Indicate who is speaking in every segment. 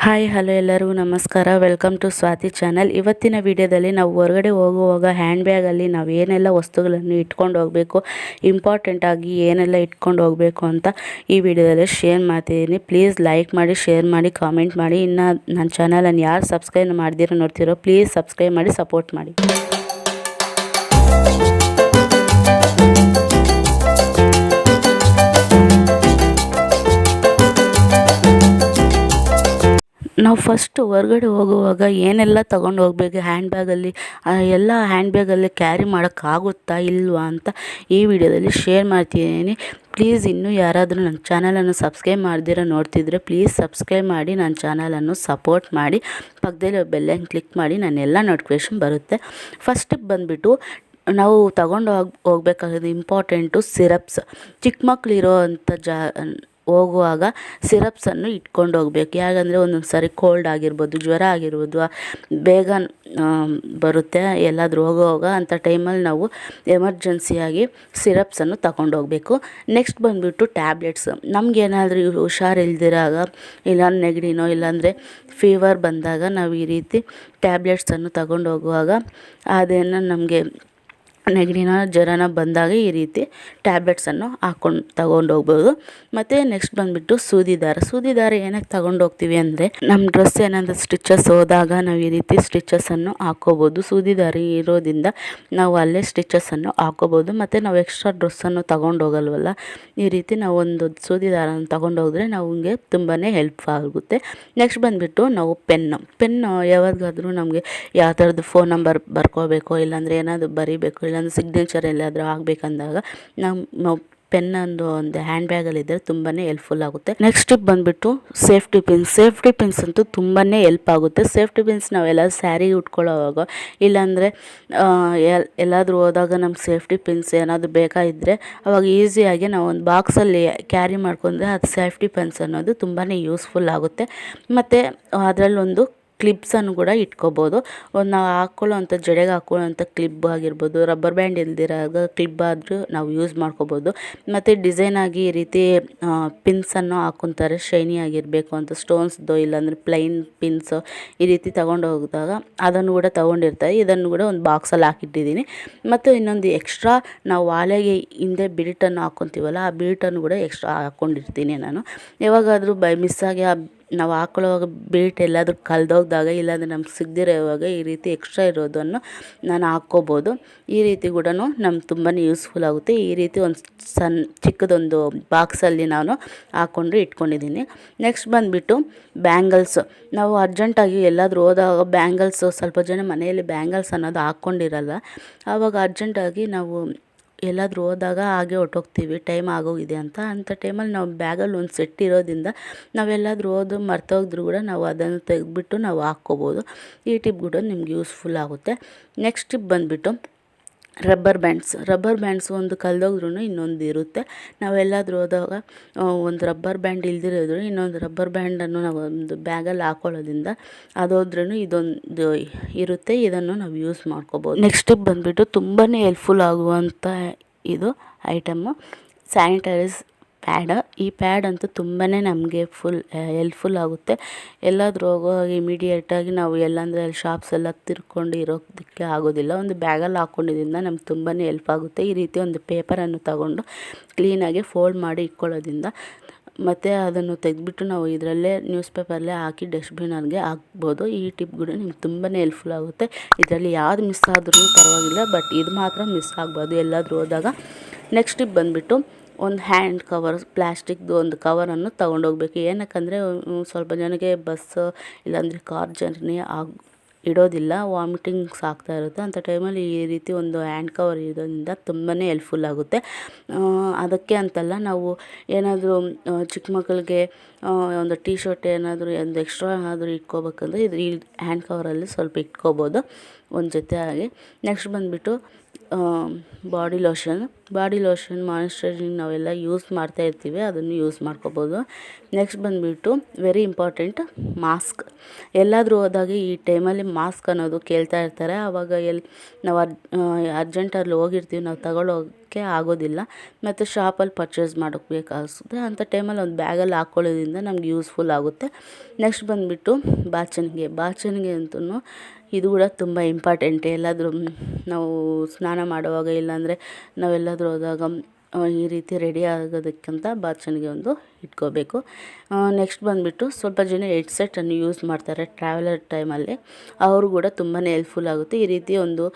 Speaker 1: Hi hello ಎಲ್ಲರಿಗೂ ನಮಸ್ಕಾರ. Welcome to Swathi channel. ಇವತ್ತಿನ ವಿಡಿಯೋದಲ್ಲಿ ನಾವು ಹೊರಗಡೆ ಹೋಗುವಾಗ ಹ್ಯಾಂಡ್ ಬ್ಯಾಗಲ್ಲಿ ನಾವು ಏನೆಲ್ಲ ವಸ್ತುಗಳನ್ನು ಇಟ್ಕೊಂಡು ಹೋಗಬೇಕು, ಇಂಪಾರ್ಟೆಂಟಾಗಿ ಏನೆಲ್ಲ ಇಟ್ಕೊಂಡು ಹೋಗಬೇಕು ಅಂತ ಈ ವಿಡಿಯೋದಲ್ಲಿ ಶೇರ್ ಮಾಡ್ತಿದ್ದೀನಿ. ಪ್ಲೀಸ್ ಲೈಕ್ ಮಾಡಿ, ಶೇರ್ ಮಾಡಿ, ಕಾಮೆಂಟ್ ಮಾಡಿ. ಇನ್ನು ನನ್ನ ಚಾನಲನ್ನು ಯಾರು ಸಬ್ಸ್ಕ್ರೈಬ್ ಮಾಡ್ದಿರೋ ನೋಡ್ತಿರೋ ಪ್ಲೀಸ್ ಸಬ್ಸ್ಕ್ರೈಬ್ ಮಾಡಿ, ಸಪೋರ್ಟ್ ಮಾಡಿ. ನಾವು ಫಸ್ಟು ಹೊರಗಡೆ ಹೋಗುವಾಗ ಏನೆಲ್ಲ ತೊಗೊಂಡು ಹೋಗಬೇಕು ಹ್ಯಾಂಡ್ ಬ್ಯಾಗಲ್ಲಿ, ಎಲ್ಲ ಹ್ಯಾಂಡ್ ಬ್ಯಾಗಲ್ಲಿ ಕ್ಯಾರಿ ಮಾಡೋಕ್ಕಾಗುತ್ತಾ ಇಲ್ವಾ ಅಂತ ಈ ವಿಡಿಯೋದಲ್ಲಿ ಶೇರ್ ಮಾಡ್ತಿದ್ದೀನಿ. ಪ್ಲೀಸ್ ಇನ್ನೂ ಯಾರಾದರೂ ನನ್ನ ಚಾನಲನ್ನು ಸಬ್ಸ್ಕ್ರೈಬ್ ಮಾಡ್ದಿರೋ ನೋಡ್ತಿದ್ರೆ ಪ್ಲೀಸ್ ಸಬ್ಸ್ಕ್ರೈಬ್ ಮಾಡಿ, ನನ್ನ ಚಾನಲನ್ನು ಸಪೋರ್ಟ್ ಮಾಡಿ. ಪಕ್ಕದಲ್ಲಿ ಬೆಲ್ಲನ್ನು ಕ್ಲಿಕ್ ಮಾಡಿ, ನನ್ನೆಲ್ಲ ನೋಟಿಫಿಕೇಷನ್ ಬರುತ್ತೆ. ಫಸ್ಟಿಗೆ ಬಂದುಬಿಟ್ಟು ನಾವು ತಗೊಂಡು ಹೋಗ್ಬೇಕಾಗೋದು ಇಂಪಾರ್ಟೆಂಟು ಸಿರಪ್ಸ್. ಚಿಕ್ಕ ಮಕ್ಕಳು ಇರೋ ಅಂಥ ಹೋಗುವಾಗ ಸಿರಪ್ಸನ್ನು ಇಟ್ಕೊಂಡು ಹೋಗ್ಬೇಕು. ಯಾಕಂದರೆ ಒಂದೊಂದು ಸಾರಿ ಕೋಲ್ಡ್ ಆಗಿರ್ಬೋದು, ಜ್ವರ ಆಗಿರ್ಬೋದು, ಬೇಗ ಬರುತ್ತೆ ಎಲ್ಲಾದರೂ ಹೋಗುವಾಗ. ಅಂಥ ಟೈಮಲ್ಲಿ ನಾವು ಎಮರ್ಜೆನ್ಸಿಯಾಗಿ ಸಿರಪ್ಸನ್ನು ತಗೊಂಡು ಹೋಗಬೇಕು. ನೆಕ್ಸ್ಟ್ ಬಂದುಬಿಟ್ಟು ಟ್ಯಾಬ್ಲೆಟ್ಸ್. ನಮಗೇನಾದರೂ ಹುಷಾರಿಲ್ದಿರಾಗ, ಇಲ್ಲ ನೆಗಡಿನೋ ಇಲ್ಲಾಂದರೆ ಫೀವರ್ ಬಂದಾಗ ನಾವು ಈ ರೀತಿ ಟ್ಯಾಬ್ಲೆಟ್ಸನ್ನು ತಗೊಂಡು ಹೋಗುವಾಗ ಅದೇನು ನಮಗೆ ನೆಗಡಿನ ಜ್ವರನ ಬಂದಾಗ ಈ ರೀತಿ ಟ್ಯಾಬ್ಲೆಟ್ಸನ್ನು ಹಾಕ್ಕೊಂಡು ತಗೊಂಡು ಹೋಗ್ಬೋದು. ಮತ್ತು ನೆಕ್ಸ್ಟ್ ಬಂದುಬಿಟ್ಟು ಸೂದಿ ದಾರ ಏನಕ್ಕೆ ತಗೊಂಡು ಹೋಗ್ತೀವಿ ಅಂದರೆ, ನಮ್ಮ ಡ್ರೆಸ್ ಏನಾದರೂ ಸ್ಟಿಚಸ್ ಹೋದಾಗ ನಾವು ಈ ರೀತಿ ಸ್ಟಿಚಸನ್ನು ಹಾಕ್ಕೋಬೋದು. ಸೂದಿ ದಾರ ಇರೋದ್ರಿಂದ ನಾವು ಅಲ್ಲೇ ಸ್ಟಿಚಸನ್ನು ಹಾಕ್ಕೋಬೋದು. ಮತ್ತು ನಾವು ಎಕ್ಸ್ಟ್ರಾ ಡ್ರೆಸ್ಸನ್ನು ತಗೊಂಡು ಹೋಗಲ್ವಲ್ಲ, ಈ ರೀತಿ ನಾವು ಒಂದು ಸೂದಿ ದಾರನ ತಗೊಂಡು ಹೋದರೆ ನಮಗೆ ತುಂಬಾ ಹೆಲ್ಪ್ ಆಗುತ್ತೆ. ನೆಕ್ಸ್ಟ್ ಬಂದುಬಿಟ್ಟು ನಾವು ಪೆನ್ನು ಯಾವಾಗಾದರೂ ನಮಗೆ ಯಾವ ಥರದ್ದು ಫೋನ್ ನಂಬರ್ ಬರ್ಕೋಬೇಕು, ಇಲ್ಲಾಂದರೆ ಏನಾದರೂ ಬರೀಬೇಕು, ಇಲ್ಲಾಂದರೆ ಸಿಗ್ನೇಚರ್ ಎಲ್ಲಾದರೂ ಆಗಬೇಕಂದಾಗ ನಾವು ಪೆನ್ನೊಂದು ಹ್ಯಾಂಡ್ ಬ್ಯಾಗಲ್ಲಿದ್ದರೆ ತುಂಬಾ ಹೆಲ್ಪ್ಫುಲ್ ಆಗುತ್ತೆ. ನೆಕ್ಸ್ಟ್ ಬಂದುಬಿಟ್ಟು ಸೇಫ್ಟಿ ಪಿನ್ಸ್ ಅಂತೂ ತುಂಬಾ ಹೆಲ್ಪ್ ಆಗುತ್ತೆ. ಸೇಫ್ಟಿ ಪಿನ್ಸ್ ನಾವೆಲ್ಲ ಸ್ಯಾರಿ ಉಟ್ಕೊಳ್ಳೋವಾಗ, ಇಲ್ಲಾಂದರೆ ಎಲ್ಲಾದರೂ ಹೋದಾಗ ನಮ್ಗೆ ಸೇಫ್ಟಿ ಪಿನ್ಸ್ ಏನಾದರೂ ಬೇಕಾಗಿದ್ದರೆ ಅವಾಗ ಈಸಿಯಾಗಿ ನಾವು ಒಂದು ಬಾಕ್ಸಲ್ಲಿ ಕ್ಯಾರಿ ಮಾಡ್ಕೊಂಡ್ರೆ ಅದು ಸೇಫ್ಟಿ ಪಿನ್ಸ್ ಅನ್ನೋದು ತುಂಬಾ ಯೂಸ್ಫುಲ್ ಆಗುತ್ತೆ. ಮತ್ತು ಅದರಲ್ಲೊಂದು ಕ್ಲಿಪ್ಸನ್ನು ಕೂಡ ಇಟ್ಕೋಬೋದು. ಒಂದು ನಾವು ಹಾಕ್ಕೊಳ್ಳೋ ಅಂಥ ಜಡೆಗೆ ಹಾಕ್ಕೊಳ್ಳೋ ಅಂಥ ಕ್ಲಿಪ್ ಆಗಿರ್ಬೋದು, ರಬ್ಬರ್ ಬ್ಯಾಂಡ್ ಇಲ್ದಿರಾಗ ಕ್ಲಿಪ್ ಆದರೂ ನಾವು ಯೂಸ್ ಮಾಡ್ಕೋಬೋದು. ಮತ್ತು ಡಿಸೈನಾಗಿ ಈ ರೀತಿ ಪಿನ್ಸನ್ನು ಹಾಕ್ಕೊತಾರೆ, ಶೈನಿ ಆಗಿರಬೇಕು ಅಂತ, ಸ್ಟೋನ್ಸ್ದು ಇಲ್ಲಾಂದರೆ ಪ್ಲೈನ್ ಪಿನ್ಸು ಈ ರೀತಿ ತೊಗೊಂಡು ಹೋಗಿದಾಗ ಅದನ್ನು ಕೂಡ ತೊಗೊಂಡಿರ್ತಾರೆ. ಇದನ್ನು ಕೂಡ ಒಂದು ಬಾಕ್ಸಲ್ಲಿ ಹಾಕಿಟ್ಟಿದ್ದೀನಿ. ಮತ್ತು ಇನ್ನೊಂದು ಎಕ್ಸ್ಟ್ರಾ ನಾವು ವಾಲೆಗೆ ಹಿಂದೆ ಬಿಲ್ಟನ್ನು ಹಾಕ್ಕೊತೀವಲ್ಲ, ಆ ಬಿಲ್ಟನ್ನು ಕೂಡ ಎಕ್ಸ್ಟ್ರಾ ಹಾಕ್ಕೊಂಡಿರ್ತೀನಿ ನಾನು. ಯಾವಾಗಾದರೂ ಬೈ ಮಿಸ್ಸಾಗಿ ನಾವು ಹಾಕೊಳ್ಳೋವಾಗ ಬೇಟ್ ಎಲ್ಲಾದರೂ ಕಳೆದೋಗ್ದಾಗ, ಇಲ್ಲಾಂದರೆ ನಮ್ಗೆ ಸಿಗದಿರೋವಾಗ ಈ ರೀತಿ ಎಕ್ಸ್ಟ್ರಾ ಇರೋದನ್ನು ನಾನು ಹಾಕ್ಕೋಬೋದು. ಈ ರೀತಿ ಕೂಡ ನಮ್ಗೆ ತುಂಬಾ ಯೂಸ್ಫುಲ್ ಆಗುತ್ತೆ. ಈ ರೀತಿ ಒಂದು ಚಿಕ್ಕದೊಂದು ಬಾಕ್ಸಲ್ಲಿ ನಾನು ಹಾಕ್ಕೊಂಡು ಇಟ್ಕೊಂಡಿದ್ದೀನಿ. ನೆಕ್ಸ್ಟ್ ಬಂದುಬಿಟ್ಟು ಬ್ಯಾಂಗಲ್ಸ್. ನಾವು ಅರ್ಜೆಂಟಾಗಿ ಎಲ್ಲಾದರೂ ಹೋದಾಗ ಬ್ಯಾಂಗಲ್ಸು, ಸ್ವಲ್ಪ ಜನ ಮನೆಯಲ್ಲಿ ಬ್ಯಾಂಗಲ್ಸ್ ಅನ್ನೋದು ಹಾಕ್ಕೊಂಡಿರಲ್ಲ. ಆವಾಗ ಅರ್ಜೆಂಟಾಗಿ ನಾವು ಎಲ್ಲಾದರೂ ಹೋದಾಗ ಹಾಗೆ ಹೊರ್ಟೋಗ್ತೀವಿ, ಟೈಮ್ ಆಗೋಗಿದೆ ಅಂತ. ಅಂಥ ಟೈಮಲ್ಲಿ ನಾವು ಬ್ಯಾಗಲ್ಲಿ ಒಂದು ಸೆಟ್ ಇರೋದ್ರಿಂದ ನಾವೆಲ್ಲಾದರೂ ಮರ್ತೋಗಿದ್ರೂ ಕೂಡ ನಾವು ಅದನ್ನು ತೆಗೆದುಬಿಟ್ಟು ನಾವು ಹಾಕ್ಕೋಬೋದು. ಈ ಟಿಪ್ ಕೂಡ ನಿಮ್ಗೆ ಯೂಸ್ಫುಲ್ ಆಗುತ್ತೆ. ನೆಕ್ಸ್ಟ್ ಟಿಪ್ ಬಂದುಬಿಟ್ಟು ರಬ್ಬರ್ ಬ್ಯಾಂಡ್ಸ್ ಒಂದು ಕಳೆದೋದ್ರೂ ಇನ್ನೊಂದು ಇರುತ್ತೆ. ನಾವೆಲ್ಲಾದರೂ ಹೋದಾಗ ಒಂದು ರಬ್ಬರ್ ಬ್ಯಾಂಡ್ ಇಲ್ದಿರೋದ್ರು ಇನ್ನೊಂದು ರಬ್ಬರ್ ಬ್ಯಾಂಡನ್ನು ನಾವು ಒಂದು ಬ್ಯಾಗಲ್ಲಿ ಹಾಕ್ಕೊಳ್ಳೋದ್ರಿಂದ ಅದೋದ್ರೂ ಇದೊಂದು ಇರುತ್ತೆ, ಇದನ್ನು ನಾವು ಯೂಸ್ ಮಾಡ್ಕೋಬೋದು. ನೆಕ್ಸ್ಟ್ ಟಿಪ್ ಬಂದುಬಿಟ್ಟು ತುಂಬಾ ಹೆಲ್ಪ್ಫುಲ್ ಆಗುವಂಥ ಇದು ಐಟಮ್ಮು ಸ್ಯಾನಿಟೈಸ್ ಪ್ಯಾಡ್. ಈ ಪ್ಯಾಡ್ ಅಂತೂ ತುಂಬಾ ನಮಗೆ ಹೆಲ್ಪ್ಫುಲ್ ಆಗುತ್ತೆ. ಎಲ್ಲಾದರೂ ಹೋಗುವಾಗ ಇಮಿಡಿಯೇಟಾಗಿ ನಾವು ಎಲ್ಲಂದರೆ ಅಲ್ಲಿ ಶಾಪ್ಸ್ ಎಲ್ಲ ತಿರ್ಕೊಂಡು ಇರೋದಕ್ಕೆ ಆಗೋದಿಲ್ಲ. ಒಂದು ಬ್ಯಾಗಲ್ಲಿ ಹಾಕ್ಕೊಂಡಿದ್ದರಿಂದ ನಮ್ಗೆ ತುಂಬಾ ಹೆಲ್ಪ್ ಆಗುತ್ತೆ. ಈ ರೀತಿ ಒಂದು ಪೇಪರನ್ನು ತಗೊಂಡು ಕ್ಲೀನಾಗಿ ಫೋಲ್ಡ್ ಮಾಡಿ ಇಟ್ಕೊಳ್ಳೋದ್ರಿಂದ, ಮತ್ತು ಅದನ್ನು ತೆಗೆದುಬಿಟ್ಟು ನಾವು ಇದರಲ್ಲೇ ನ್ಯೂಸ್ ಪೇಪರಲ್ಲೇ ಹಾಕಿ ಡಸ್ಟ್ಬಿನ್ಗೆ ಹಾಕ್ಬೋದು. ಈ ಟಿಪ್ ಕೂಡ ನಿಮ್ಗೆ ತುಂಬಾ ಹೆಲ್ಪ್ಫುಲ್ ಆಗುತ್ತೆ. ಇದರಲ್ಲಿ ಯಾವುದು ಮಿಸ್ ಆದ್ರೂ ಪರವಾಗಿಲ್ಲ, ಬಟ್ ಇದು ಮಾತ್ರ ಮಿಸ್ ಆಗಬಾರ್ದು ಎಲ್ಲಾದರೂ ಹೋದಾಗ. ನೆಕ್ಸ್ಟ್ ಟಿಪ್ ಬಂದುಬಿಟ್ಟು ಒಂದು ಹ್ಯಾಂಡ್ ಕವರ್, ಪ್ಲ್ಯಾಸ್ಟಿಕ್ದು ಒಂದು ಕವರನ್ನು ತೊಗೊಂಡೋಗ್ಬೇಕು. ಏನಕ್ಕಂದರೆ ಸ್ವಲ್ಪ ಜನಕ್ಕೆ ಬಸ್ಸು ಇಲ್ಲಾಂದರೆ ಕಾರ್ ಜರ್ನಿ ಇಡೋದಿಲ್ಲ, ವಾಮಿಟಿಂಗ್ಸ್ ಆಗ್ತಾ ಇರುತ್ತೆ. ಅಂಥ ಟೈಮಲ್ಲಿ ಈ ರೀತಿ ಒಂದು ಹ್ಯಾಂಡ್ ಕವರ್ ಇರೋದ್ರಿಂದ ತುಂಬಾ ಹೆಲ್ಪ್ಫುಲ್ ಆಗುತ್ತೆ. ಅದಕ್ಕೆ ಅಂತಲ್ಲ, ನಾವು ಏನಾದರೂ ಚಿಕ್ಕ ಮಕ್ಕಳಿಗೆ ಒಂದು ಟೀ ಶರ್ಟ್ ಏನಾದರೂ ಒಂದು ಎಕ್ಸ್ಟ್ರಾ ಏನಾದರೂ ಇಟ್ಕೋಬೇಕಂದ್ರೆ ಈ ಹ್ಯಾಂಡ್ ಕವರಲ್ಲಿ ಸ್ವಲ್ಪ ಇಟ್ಕೋಬೋದು ಒಂದು ಜೊತೆ ಆಗಿ. ನೆಕ್ಸ್ಟ್ ಬಂದುಬಿಟ್ಟು ಬಾಡಿ ಲೋಷನ್ ಮಾಯಿಶ್ಚರೈಸಿಂಗ್ ನಾವೆಲ್ಲ ಯೂಸ್ ಮಾಡ್ತಾ ಇರ್ತೀವಿ, ಅದನ್ನು ಯೂಸ್ ಮಾಡ್ಕೋಬೋದು. ನೆಕ್ಸ್ಟ್ ಬಂದುಬಿಟ್ಟು ವೆರಿ ಇಂಪಾರ್ಟೆಂಟ್ ಮಾಸ್ಕ್. ಎಲ್ಲಾದರೂ ಹೋದಾಗ ಈ ಟೈಮಲ್ಲಿ ಮಾಸ್ಕ್ ಅನ್ನೋದು ಕೇಳ್ತಾ ಇರ್ತಾರೆ. ಆವಾಗ ನಾವು ಅರ್ಜೆಂಟಲ್ಲಿ ಹೋಗಿರ್ತೀವಿ, ನಾವು ಹಾಕೊಳ್ಳೋದಕ್ಕೆ ಆಗೋದಿಲ್ಲ ಮತ್ತು ಶಾಪಲ್ಲಿ ಪರ್ಚೇಸ್ ಮಾಡೋಕ್ಬೇಕಾಗುತ್ತೆ. ಅಂಥ ಟೈಮಲ್ಲಿ ಒಂದು ಬ್ಯಾಗಲ್ಲಿ ಹಾಕ್ಕೊಳ್ಳೋದ್ರಿಂದ ನಮ್ಗೆ ಯೂಸ್ಫುಲ್ ಆಗುತ್ತೆ. ನೆಕ್ಸ್ಟ್ ಬಂದುಬಿಟ್ಟು ಬಾಚಣಿಗೆ ಅಂತೂ ಇದು ಕೂಡ ತುಂಬ ಇಂಪಾರ್ಟೆಂಟ್. ಎಲ್ಲಾದರೂ ನಾವು ಸ್ನಾನ ಮಾಡುವಾಗ ಇಲ್ಲಾಂದರೆ ನಾವೆಲ್ಲಾದರೂ ಹೋದಾಗ ಈ ರೀತಿ ರೆಡಿ ಆಗೋದಕ್ಕಂತ ಬಾಚಣಿಗೆ ಒಂದು ಇಟ್ಕೋಬೇಕು. ನೆಕ್ಸ್ಟ್ ಬಂದುಬಿಟ್ಟು ಸ್ವಲ್ಪ ಜನ ಹೆಡ್ಸೆಟನ್ನು ಯೂಸ್ ಮಾಡ್ತಾರೆ ಟ್ರಾವೆಲರ್ ಟೈಮಲ್ಲಿ, ಅವರು ಕೂಡ ತುಂಬಾ ಹೆಲ್ಪ್ಫುಲ್ ಆಗುತ್ತೆ. ಈ ರೀತಿ ಒಂದು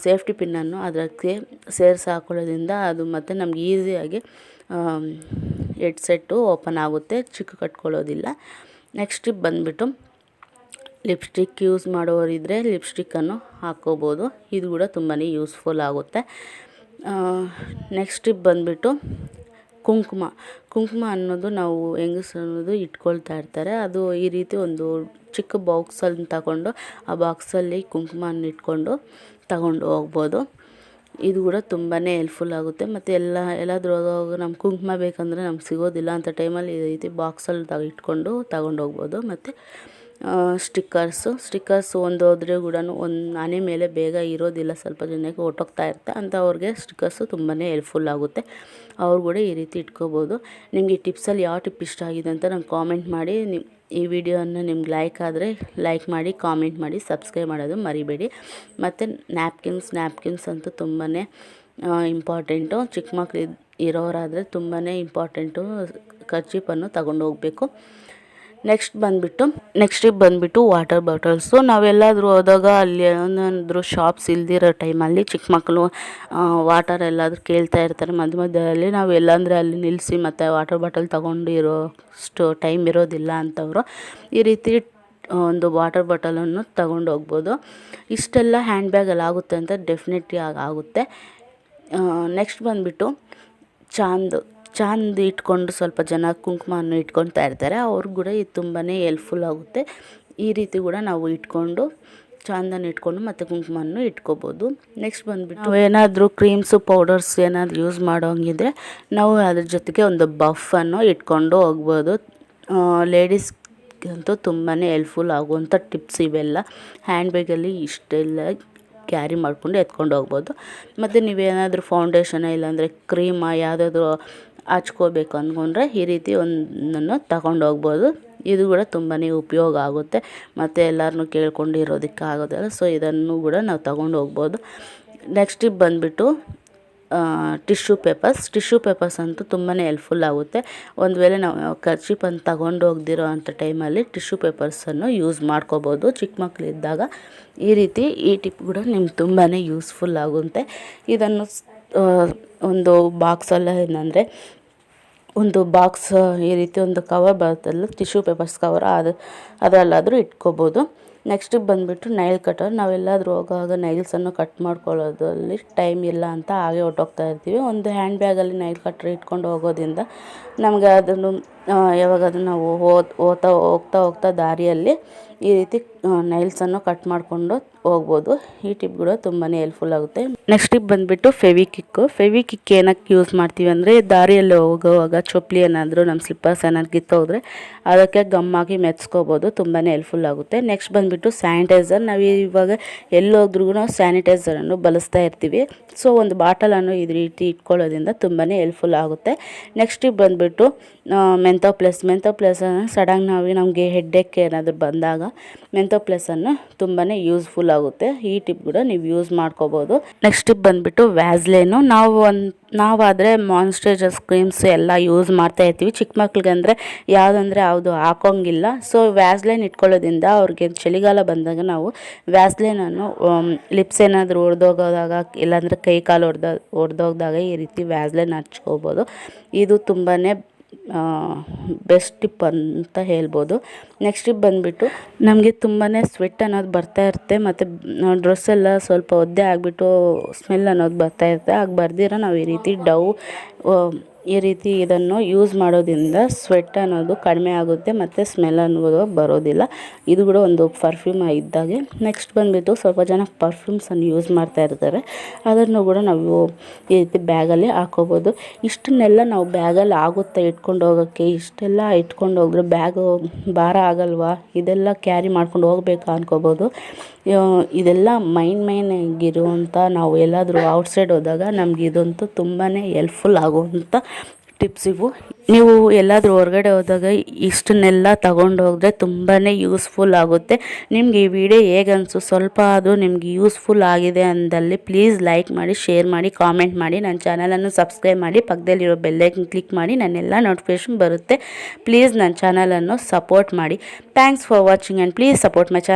Speaker 1: ಸೇಫ್ಟಿ ಪಿನ್ನನ್ನು ಅದಕ್ಕೆ ಸೇರಿಸಿ ಹಾಕೊಳ್ಳೋದ್ರಿಂದ ಅದು ಮತ್ತು ನಮ್ಗೆ ಈಸಿಯಾಗಿ ಹೆಡ್ಸೆಟ್ಟು ಓಪನ್ ಆಗುತ್ತೆ, ಚಿಕ್ಕು ಕಟ್ಕೊಳ್ಳೋದಿಲ್ಲ. ನೆಕ್ಸ್ಟ್ ಬಂದುಬಿಟ್ಟು ಲಿಪ್ಸ್ಟಿಕ್ ಯೂಸ್ ಮಾಡೋರಿದ್ದರೆ ಲಿಪ್ಸ್ಟಿಕ್ಕನ್ನು ಹಾಕ್ಕೋಬೋದು, ಇದು ಕೂಡ ತುಂಬಾ ಯೂಸ್ಫುಲ್ ಆಗುತ್ತೆ. ನೆಕ್ಸ್ಟ್ ಬಂದುಬಿಟ್ಟು ಕುಂಕುಮ ಅನ್ನೋದು ನಾವು ಹೆಂಗಸರು ಇಟ್ಕೊಳ್ತಾ ಇರ್ತಾರೆ. ಅದು ಈ ರೀತಿ ಒಂದು ಚಿಕ್ಕ ಬಾಕ್ಸಲ್ಲಿ ತಗೊಂಡು ಆ ಬಾಕ್ಸಲ್ಲಿ ಕುಂಕುಮವನ್ನು ಇಟ್ಕೊಂಡು ತಗೊಂಡು ಹೋಗ್ಬೋದು. ಇದು ಕೂಡ ತುಂಬಾ ಹೆಲ್ಪ್ಫುಲ್ ಆಗುತ್ತೆ. ಮತ್ತು ಎಲ್ಲಾದರೂ ಹೋಗುವಾಗ ನಮ್ಗೆ ಕುಂಕುಮ ಬೇಕಂದರೆ ನಮ್ಗೆ ಸಿಗೋದಿಲ್ಲ ಅಂಥ ಟೈಮಲ್ಲಿ ಈ ರೀತಿ ಬಾಕ್ಸಲ್ಲಿ ಇಟ್ಕೊಂಡು ತಗೊಂಡು ಹೋಗ್ಬೋದು. ಮತ್ತು ಸ್ಟಿಕ್ಕರ್ಸು ಒಂದು ಹೋದರೆ ಕೂಡ ಒಂದು ಮನೆ ಮೇಲೆ ಬೇಗ ಇರೋದಿಲ್ಲ, ಸ್ವಲ್ಪ ಜನಕ್ಕೆ ಹೊಟ್ಟೋಗ್ತಾ ಇರುತ್ತೆ, ಅಂಥವ್ರಿಗೆ ಸ್ಟಿಕ್ಕರ್ಸು ತುಂಬಾ ಹೆಲ್ಪ್ಫುಲ್ ಆಗುತ್ತೆ. ಅವ್ರು ಕೂಡ ಈ ರೀತಿ ಇಟ್ಕೋಬೋದು. ನಿಮಗೆ ಈ ಟಿಪ್ಸಲ್ಲಿ ಯಾವ ಟಿಪ್ ಇಷ್ಟ ಆಗಿದೆ ಅಂತ ನಂಗೆ ಕಾಮೆಂಟ್ ಮಾಡಿ. ಈ ವಿಡಿಯೋನ ನಿಮ್ಗೆ ಲೈಕ್ ಆದರೆ ಲೈಕ್ ಮಾಡಿ, ಕಾಮೆಂಟ್ ಮಾಡಿ, ಸಬ್ಸ್ಕ್ರೈಬ್ ಮಾಡೋದು ಮರಿಬೇಡಿ. ಮತ್ತು ನ್ಯಾಪ್ಕಿನ್ಸ್ ಅಂತೂ ತುಂಬಾ ಇಂಪಾರ್ಟೆಂಟು. ಚಿಕ್ಕ ಮಕ್ಳು ಇರೋರಾದರೆ ತುಂಬಾ ಇಂಪಾರ್ಟೆಂಟು. ಕರ್ಚೀಪನ್ನು ತಗೊಂಡು ಹೋಗಬೇಕು. ನೆಕ್ಸ್ಟ್ ಬಂದುಬಿಟ್ಟು ವಾಟರ್ ಬಾಟಲ್ಸು. ನಾವೆಲ್ಲಾದರೂ ಹೋದಾಗ ಅಲ್ಲಿ ಏನಾದರೂ ಶಾಪ್ಸ್ ಇಲ್ದಿರೋ ಟೈಮಲ್ಲಿ ಚಿಕ್ಕ ಮಕ್ಕಳು ವಾಟರ್ ಎಲ್ಲಾದರೂ ಕೇಳ್ತಾ ಇರ್ತಾರೆ ಮಧ್ಯದಲ್ಲಿ, ನಾವು ಎಲ್ಲಂದರೆ ಅಲ್ಲಿ ನಿಲ್ಲಿಸಿ ಮತ್ತು ವಾಟರ್ ಬಾಟಲ್ ತಗೊಂಡು ಇರೋಷ್ಟು ಟೈಮ್ ಇರೋದಿಲ್ಲ ಅಂತವರು ಈ ರೀತಿ ಒಂದು ವಾಟರ್ ಬಾಟಲನ್ನು ತಗೊಂಡು ಹೋಗ್ಬೋದು. ಇಷ್ಟೆಲ್ಲ ಹ್ಯಾಂಡ್ ಬ್ಯಾಗಲ್ಲಿ ಆಗುತ್ತೆ ಅಂತ ಡೆಫಿನೆಟ್ಲಿ ಆಗುತ್ತೆ. ನೆಕ್ಸ್ಟ್ ಬಂದುಬಿಟ್ಟು ಚಾಂದ್ ಇಟ್ಕೊಂಡು ಸ್ವಲ್ಪ ಜನ ಕುಂಕುಮವನ್ನು ಇಟ್ಕೊಳ್ತಾ ಇರ್ತಾರೆ, ಅವ್ರಿಗೆ ಕೂಡ ಇದು ತುಂಬಾ ಹೆಲ್ಪ್ಫುಲ್ ಆಗುತ್ತೆ. ಈ ರೀತಿ ಕೂಡ ನಾವು ಇಟ್ಕೊಂಡು ಚಾಂದನ್ನು ಇಟ್ಕೊಂಡು ಮತ್ತು ಕುಂಕುಮವನ್ನು ಇಟ್ಕೋಬೋದು. ನೆಕ್ಸ್ಟ್ ಬಂದುಬಿಟ್ಟು ನಾವು ಏನಾದರೂ ಕ್ರೀಮ್ಸು ಪೌಡರ್ಸ್ ಏನಾದರೂ ಯೂಸ್ ಮಾಡೋಂಗಿದ್ರೆ ನಾವು ಅದ್ರ ಜೊತೆಗೆ ಒಂದು ಬಫನ್ನು ಇಟ್ಕೊಂಡು ಹೋಗ್ಬೋದು. ಲೇಡೀಸ್ಗಂತೂ ತುಂಬಾ ಹೆಲ್ಪ್ಫುಲ್ ಆಗುವಂಥ ಟಿಪ್ಸ್ ಇವೆಲ್ಲ. ಹ್ಯಾಂಡ್ ಬ್ಯಾಗಲ್ಲಿ ಇಷ್ಟೆಲ್ಲ ಕ್ಯಾರಿ ಮಾಡಿಕೊಂಡು ಎತ್ಕೊಂಡು ಹೋಗ್ಬೋದು. ಮತ್ತು ನೀವೇನಾದರೂ ಫೌಂಡೇಶನ್ ಇಲ್ಲಾಂದರೆ ಕ್ರೀಮ ಯಾವುದಾದ್ರೂ ಹಚ್ಕೋಬೇಕು ಅಂದ್ಕೊಂಡ್ರೆ ಈ ರೀತಿ ಒಂದನ್ನು ತಗೊಂಡು ಹೋಗ್ಬೋದು. ಇದು ಕೂಡ ತುಂಬಾ ಉಪಯೋಗ ಆಗುತ್ತೆ. ಮತ್ತು ಎಲ್ಲರನ್ನೂ ಕೇಳ್ಕೊಂಡಿರೋದಕ್ಕೆ ಆಗೋದಲ್ಲ, ಸೊ ಇದನ್ನು ಕೂಡ ನಾವು ತಗೊಂಡು ಹೋಗ್ಬೋದು. ನೆಕ್ಸ್ಟ್ ಬಂದುಬಿಟ್ಟು ಟಿಶ್ಯೂ ಪೇಪರ್ಸ್ ಅಂತೂ ತುಂಬಾ ಹೆಲ್ಪ್ಫುಲ್ ಆಗುತ್ತೆ. ಒಂದು ವೇಳೆ ನಾವು ಕರ್ಚೀಪನ್ನು ತಗೊಂಡು ಹೋಗ್ದಿರೋ ಅಂಥ ಟೈಮಲ್ಲಿ ಟಿಶ್ಯೂ ಪೇಪರ್ಸನ್ನು ಯೂಸ್ ಮಾಡ್ಕೋಬೋದು. ಚಿಕ್ಕ ಮಕ್ಕಳಿದ್ದಾಗ ಈ ರೀತಿ ಈ ಟಿಪ್ ಕೂಡ ನಿಮ್ಗೆ ತುಂಬಾ ಯೂಸ್ಫುಲ್ ಆಗುತ್ತೆ. ಇದನ್ನು ಒಂದು ಬಾಕ್ಸಲ್ಲ ಏನಂದರೆ ಒಂದು ಬಾಕ್ಸ್ ಈ ರೀತಿ ಒಂದು ಕವರ್ ಬರುತ್ತಲ್ಲ, ಟಿಶ್ಯೂ ಪೇಪರ್ಸ್ ಕವರ್, ಅದರಲ್ಲಾದರೂ ಇಟ್ಕೋಬೋದು. ನೆಕ್ಸ್ಟ್ ಬಂದುಬಿಟ್ಟು ನೈಲ್ ಕಟರ್. ನಾವೆಲ್ಲಾದರೂ ಹೋಗುವಾಗ ನೈಲ್ಸನ್ನು ಕಟ್ ಮಾಡ್ಕೊಳ್ಳೋದ್ರಲ್ಲಿ ಟೈಮ್ ಇಲ್ಲ ಅಂತ ಹಾಗೆ ಹೊರ್ಟೋಗ್ತಾ ಇರ್ತೀವಿ. ಒಂದು ಹ್ಯಾಂಡ್ ಬ್ಯಾಗಲ್ಲಿ ನೈಲ್ ಕಟ್ರ್ ಇಟ್ಕೊಂಡು ಹೋಗೋದ್ರಿಂದ ನಮಗೆ ಅದನ್ನು ಯಾವಾಗಾದ್ರೂ ನಾವು ಹೋಗ್ತಾ ದಾರಿಯಲ್ಲಿ ಈ ರೀತಿ ನೈಲ್ಸನ್ನು ಕಟ್ ಮಾಡಿಕೊಂಡು ಹೋಗ್ಬೋದು. ಈ ಟಿಪ್ ಕೂಡ ತುಂಬಾ ಹೆಲ್ಪ್ಫುಲ್ ಆಗುತ್ತೆ. ನೆಕ್ಸ್ಟ್ ಟಿಪ್ ಬಂದುಬಿಟ್ಟು ಫೆವಿಕಿಕ್ ಏನಕ್ಕೆ ಯೂಸ್ ಮಾಡ್ತೀವಿ ಅಂದರೆ ದಾರಿಯಲ್ಲಿ ಹೋಗುವಾಗ ಚೊಪ್ಲಿ ಏನಾದರೂ ನಮ್ಮ ಸ್ಲಿಪ್ಪರ್ಸ್ ಏನಾದ್ರು ಕಿತ್ತೋದ್ರೆ ಅದಕ್ಕೆ ಗಮ್ಮಾಗಿ ಮೆತ್ಸ್ಕೋಬೋದು, ತುಂಬಾ ಹೆಲ್ಪ್ಫುಲ್ ಆಗುತ್ತೆ. ನೆಕ್ಸ್ಟ್ ಬಂದುಬಿಟ್ಟು ಸ್ಯಾನಿಟೈಸರ್. ನಾವು ಇವಾಗ ಎಲ್ಲೋದ್ರೂ ನಾವು ಸ್ಯಾನಿಟೈಸರನ್ನು ಬಳಸ್ತಾ ಇರ್ತೀವಿ. ಸೊ ಒಂದು ಬಾಟಲನ್ನು ಈ ರೀತಿ ಇಟ್ಕೊಳ್ಳೋದ್ರಿಂದ ತುಂಬಾ ಹೆಲ್ಪ್ಫುಲ್ ಆಗುತ್ತೆ. ನೆಕ್ಸ್ಟ್ ಟಿಪ್ ಬಂದುಬಿಟ್ಟು ಮೆಂಥೋ ಪ್ಲಸ್ ಸಡನ್ ನಮಗೆ ಹೆಡ್ಡೇಕ್ ಏನಾದರೂ ಬಂದಾಗ ಮೆಂಥೋ ಪ್ಲಸ್ಸನ್ನು ತುಂಬಾ ಯೂಸ್ಫುಲ್ ಆಗುತ್ತೆ. ಈ ಟಿಪ್ ಕೂಡ ನೀವು ಯೂಸ್ ಮಾಡ್ಕೋಬೋದು. ನೆಕ್ಸ್ಟ್ ಟಿಪ್ ಬಂದುಬಿಟ್ಟು ವ್ಯಾಸ್ಲೈನು. ನಾವಾದರೆ ಮಾಯಿಶ್ಚರೈಸರ್ ಕ್ರೀಮ್ಸ್ ಎಲ್ಲ ಯೂಸ್ ಮಾಡ್ತಾ ಇರ್ತೀವಿ. ಚಿಕ್ಕ ಮಕ್ಳಿಗೆ ಅಂದರೆ ಯಾವುದು ಹಾಕೋಂಗಿಲ್ಲ. ಸೊ ವ್ಯಾಸ್ಲೈನ್ ಇಟ್ಕೊಳ್ಳೋದ್ರಿಂದ ಅವ್ರಿಗೆ ಚಳಿಗಾಲ ಬಂದಾಗ ನಾವು ವ್ಯಾಸ್ಲೈನನ್ನು ಲಿಪ್ಸ್ ಏನಾದರೂ ಒಡೆದೋಗೋದಾಗ ಇಲ್ಲಾಂದರೆ ಕೈ ಕಾಲು ಒಡೆದೋಗ್ದಾಗ ಈ ರೀತಿ ವ್ಯಾಸ್ಲೈನ್ ಹಚ್ಕೋಬೋದು. ಇದು ತುಂಬಾ ಬೆಸ್ಟ್ ಟಿಪ್ ಅಂತ ಹೇಳ್ಬೋದು. ನೆಕ್ಸ್ಟ್ ಟಿಪ್ ಬಂದುಬಿಟ್ಟು ನಮಗೆ ತುಂಬಾ ಸ್ವೆಟ್ ಅನ್ನೋದು ಬರ್ತಾ ಇರುತ್ತೆ ಮತ್ತು ಡ್ರೆಸ್ಸೆಲ್ಲ ಸ್ವಲ್ಪ ಒದ್ದೆ ಆಗಿಬಿಟ್ಟು ಸ್ಮೆಲ್ ಅನ್ನೋದು ಬರ್ತಾ ಇರುತ್ತೆ. ಆಗ ಬರ್ದಿರ ನಾವು ಈ ರೀತಿ ಈ ರೀತಿ ಇದನ್ನು ಯೂಸ್ ಮಾಡೋದ್ರಿಂದ ಸ್ವೆಟ್ ಅನ್ನೋದು ಕಡಿಮೆ ಆಗುತ್ತೆ ಮತ್ತು ಸ್ಮೆಲ್ ಅನ್ನೋದು ಬರೋದಿಲ್ಲ. ಇದು ಕೂಡ ಒಂದು ಪರ್ಫ್ಯೂಮ್ ಇದ್ದಾಗೆ. ನೆಕ್ಸ್ಟ್ ಬಂದುಬಿಟ್ಟು ಸ್ವಲ್ಪ ಜನ ಪರ್ಫ್ಯೂಮ್ಸನ್ನು ಯೂಸ್ ಮಾಡ್ತಾ ಇರ್ತಾರೆ, ಅದನ್ನು ಕೂಡ ನಾವು ಈ ರೀತಿ ಬ್ಯಾಗಲ್ಲಿ ಹಾಕೋಬೋದು. ಇಷ್ಟನ್ನೆಲ್ಲ ನಾವು ಬ್ಯಾಗಲ್ಲಿ ಆಗುತ್ತಾ ಇಟ್ಕೊಂಡು ಹೋಗೋಕ್ಕೆ? ಇಷ್ಟೆಲ್ಲ ಇಟ್ಕೊಂಡು ಹೋದ್ರೆ ಬ್ಯಾಗು ಭಾರ ಆಗಲ್ವಾ, ಇದೆಲ್ಲ ಕ್ಯಾರಿ ಮಾಡ್ಕೊಂಡು ಹೋಗ್ಬೇಕಾ ಅನ್ಕೋಬೋದು. ಇದೆಲ್ಲ ಮೈನ್ ಆಗಿರುವಂಥ ನಾವು ಎಲ್ಲಾದರೂ ಔಟ್ಸೈಡ್ ಹೋದಾಗ ನಮ್ಗೆ ಇದಂತೂ ತುಂಬಾ ಹೆಲ್ಪ್ಫುಲ್ ಆಗುವಂಥ ಟಿಪ್ಸ್ ಇವು. ನೀವು ಎಲ್ಲಾದರೂ ಹೊರಗಡೆ ಹೋದಾಗ ಇಷ್ಟನ್ನೆಲ್ಲ ತಗೊಂಡು ಹೋದರೆ ತುಂಬಾ ಯೂಸ್ಫುಲ್ ಆಗುತ್ತೆ. ನಿಮ್ಗೆ ಈ ವಿಡಿಯೋ ಹೇಗೆ ಅನಿಸು, ಸ್ವಲ್ಪ ಅದು ನಿಮ್ಗೆ ಯೂಸ್ಫುಲ್ ಆಗಿದೆ ಅಂದಲ್ಲಿ ಪ್ಲೀಸ್ ಲೈಕ್ ಮಾಡಿ, ಶೇರ್ ಮಾಡಿ, ಕಾಮೆಂಟ್ ಮಾಡಿ, ನನ್ನ ಚಾನಲನ್ನು ಸಬ್ಸ್ಕ್ರೈಬ್ ಮಾಡಿ, ಪಕ್ಕದಲ್ಲಿರೋ ಬೆಲ್ಲೈಕನ್ ಕ್ಲಿಕ್ ಮಾಡಿ, ನನ್ನೆಲ್ಲ ನೋಟಿಫಿಕೇಷನ್ ಬರುತ್ತೆ. ಪ್ಲೀಸ್ ನನ್ನ ಚಾನಲನ್ನು ಸಪೋರ್ಟ್ ಮಾಡಿ. Thanks for watching and please support my channel.